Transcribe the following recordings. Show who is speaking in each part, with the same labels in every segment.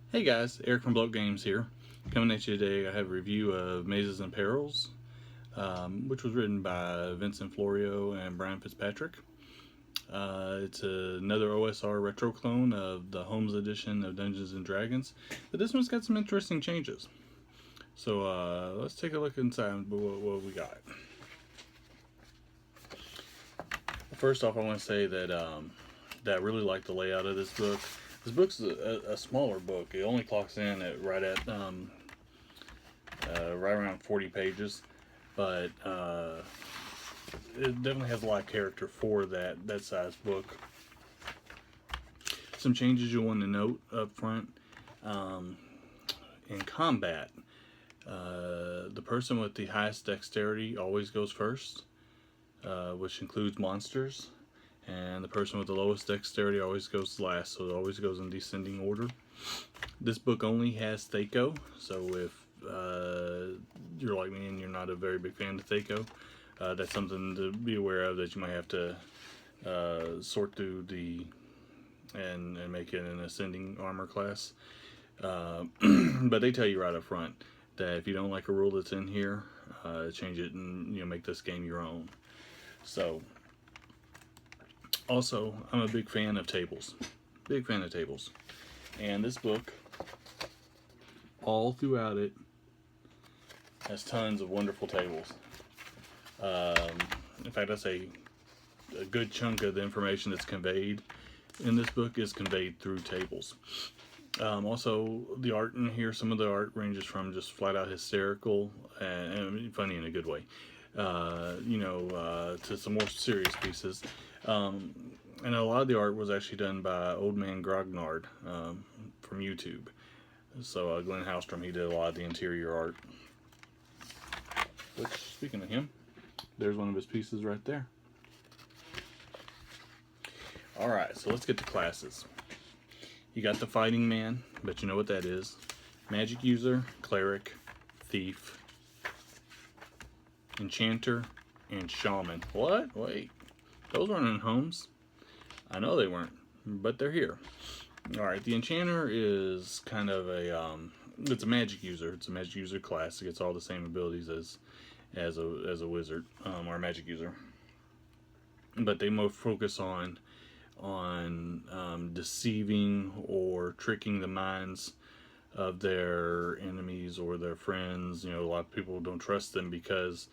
Speaker 1: Hey guys, Eric from Bloat Games here. Coming at you today, I have a review of Mazes Perils, which was written by Vincent Florio and Brian Fitzpatrick. It's another OSR retroclone of the Holmes edition of Dungeons and Dragons, but this one's got some interesting changes. So let's take a look inside what we got. First off, I want to say that I really like the layout of this book. This book's a smaller book. It only clocks in at right around 40 pages, but it definitely has a lot of character for that size book. Some changes you'll want to note up front. In combat, the person with the highest dexterity always goes first, which includes monsters. And the person with the lowest dexterity always goes last, so it always goes in descending order. This book only has Thaco, so if you're like me and you're not a very big fan of Thaco, that's something to be aware of, that you might have to sort through and make it an ascending armor class. But they tell you right up front that if you don't like a rule that's in here, change it and make this game your own. So. Also, I'm a big fan of tables. And this book, all throughout it, has tons of wonderful tables. In fact, I'd say a good chunk of the information that's conveyed in this book is conveyed through tables. Also, the art in here, some of the art ranges from just flat out hysterical and funny in a good way, to some more serious pieces. And a lot of the art was actually done by Old Man Grognard from YouTube. So Glenn Hallstrom, he did a lot of the interior art. Which, speaking of him, there's one of his pieces right there. Alright, so let's get to classes. You got the Fighting Man, but you know what that is. Magic User, Cleric, Thief, Enchanter, and Shaman. What? Wait. Those weren't in Holmes. I know they weren't, but they're here. Alright, the Enchanter is kind of it's a magic user. It's a magic user class. It gets all the same abilities as a wizard or a magic user. But they more focus on deceiving or tricking the minds of their enemies or their friends. A lot of people don't trust them because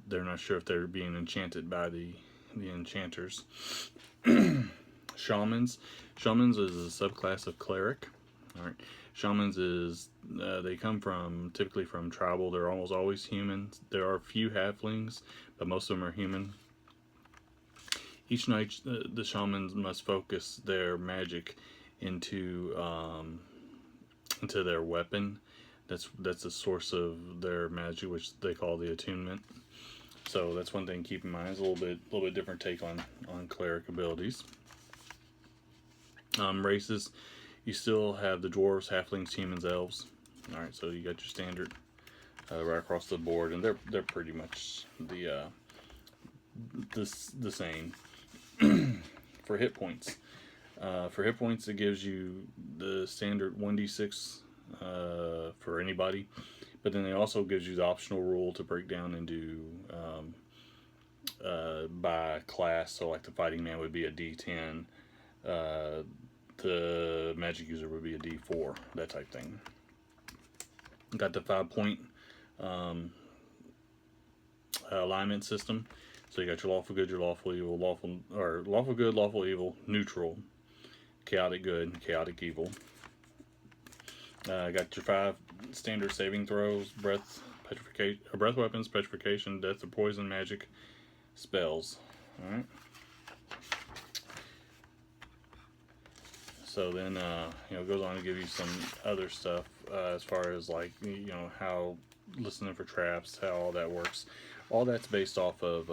Speaker 1: they're not sure if they're being enchanted by the enchanters. Shamans is a subclass of cleric. All right, shamans is they come typically from tribal. They're almost always human. There are a few halflings, but most of them are human. Each night, the shamans must focus their magic into their weapon. That's the source of their magic, which they call the attunement. So that's one thing to keep in mind. It's a little bit different take on cleric abilities. Races, you still have the dwarves, halflings, humans, elves. All right, so you got your standard right across the board, and they're pretty much the same. For hit points, it gives you the standard 1d6 for anybody. But then it also gives you the optional rule to break down into by class. So like the Fighting Man would be a D10, the Magic User would be a D4, that type thing. Got the 5-point alignment system. So you got your lawful good, your lawful evil, lawful good, lawful evil, neutral, chaotic good, chaotic evil. Got your 5 standard saving throws: breath weapons, petrification, death or poison, magic, spells. All right. So then, it goes on to give you some other stuff as far as like how listening for traps, how all that works. All that's based off of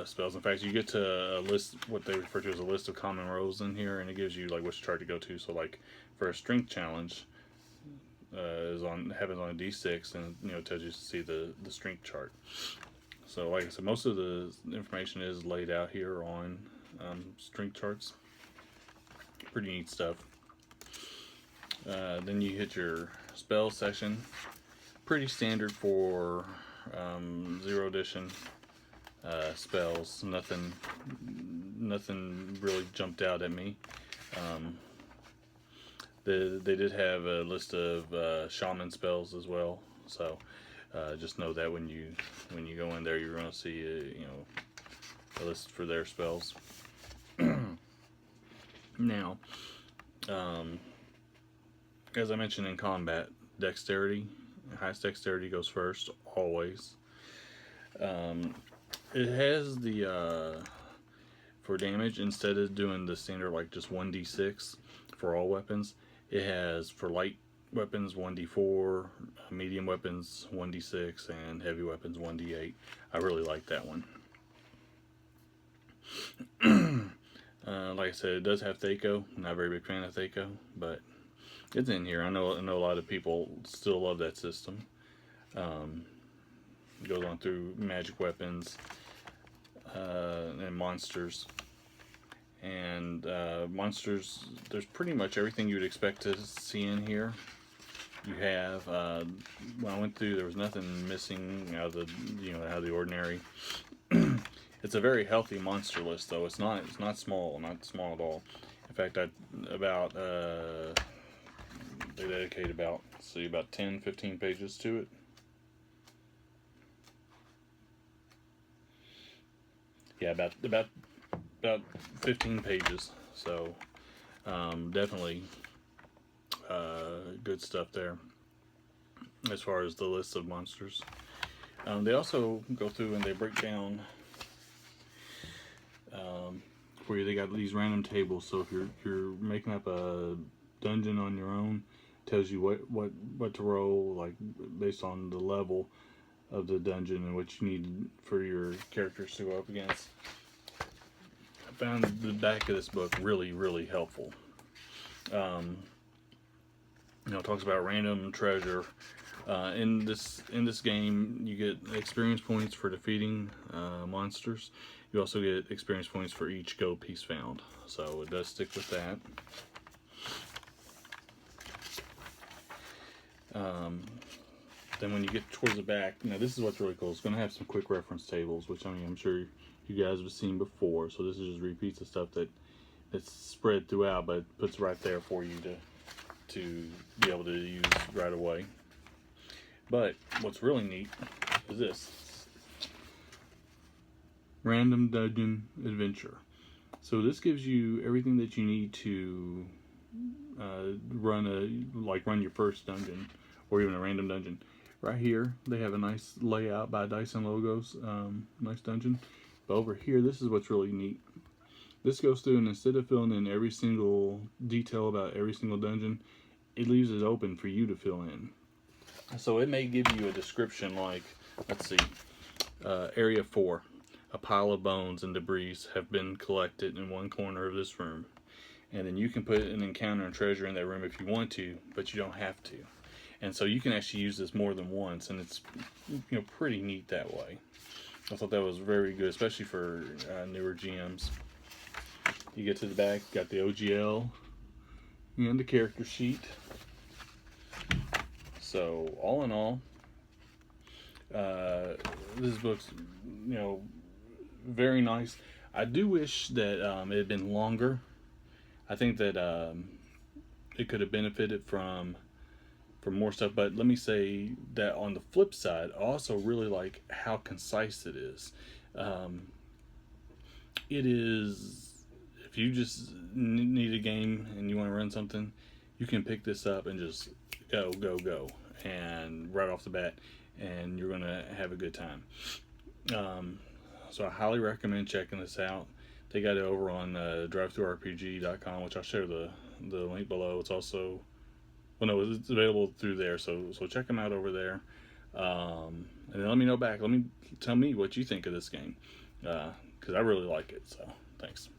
Speaker 1: spells. In fact, you get to a list, what they refer to as a list of common rolls in here, and it gives you like which chart to go to. So like for a strength challenge, happens on a D6, and it tells you to see the strength chart. So like I said, most of the information is laid out here on strength charts. Pretty neat stuff. Then you hit your spell session. Pretty standard for 0 edition spells. Nothing really jumped out at me. They did have a list of shaman spells as well, so just know that when you go in there, you're going to see a list for their spells. Now, as I mentioned in combat, dexterity, highest dexterity goes first always. It has the for damage, instead of doing the standard like just 1d6 for all weapons, it has for light weapons 1d4, medium weapons 1d6, and heavy weapons 1d8. I really like that one. Like I said, it does have Thaco. I'm not a very big fan of Thaco, but it's in here. I know a lot of people still love that system. Goes on through magic weapons and monsters. And monsters, there's pretty much everything you would expect to see in here. You have, when I went through, there was nothing missing out of the ordinary. It's a very healthy monster list, though. It's not small, not small at all. In fact, they dedicate about 10-15 pages to it. Yeah, about 15 pages. So definitely good stuff there as far as the list of monsters. They also go through and they break down for you. They got these random tables, so if you're making up a dungeon on your own, it tells you what to roll, like based on the level of the dungeon and what you need for your characters to go up against. I found the back of this book really helpful. It talks about random treasure. In this game, you get experience points for defeating monsters. You also get experience points for each gold piece found, so it does stick with that. Then when you get towards the back, now this is what's really cool. It's going to have some quick reference tables, which I'm sure you guys have seen before. So this is just repeats of stuff that's spread throughout, but it puts right there for you to be able to use right away. But what's really neat is this. Random Dungeon Adventure. So this gives you everything that you need to run your first dungeon, or even a random dungeon. Right here, they have a nice layout by Dyson Logos, nice dungeon. But over here, this is what's really neat. This goes through, and instead of filling in every single detail about every single dungeon, it leaves it open for you to fill in. So it may give you a description like, let's see, Area 4. A pile of bones and debris have been collected in one corner of this room. And then you can put an encounter and treasure in that room if you want to, but you don't have to. And so you can actually use this more than once, and it's pretty neat that way. I thought that was very good, especially for newer GMs. You get to the back, got the OGL and the character sheet. So all in all, this book's very nice. I do wish that it had been longer. I think that it could have benefited from more stuff, but let me say that on the flip side, I also really like how concise it is. It is, if you just need a game and you want to run something, you can pick this up and just go and right off the bat, and you're gonna have a good time. So I highly recommend checking this out. They got it over on drivethrurpg.com, which I'll share the link below. It's also, it's available through there, so check them out over there. And then let me know back. Tell me what you think of this game, because I really like it. So thanks.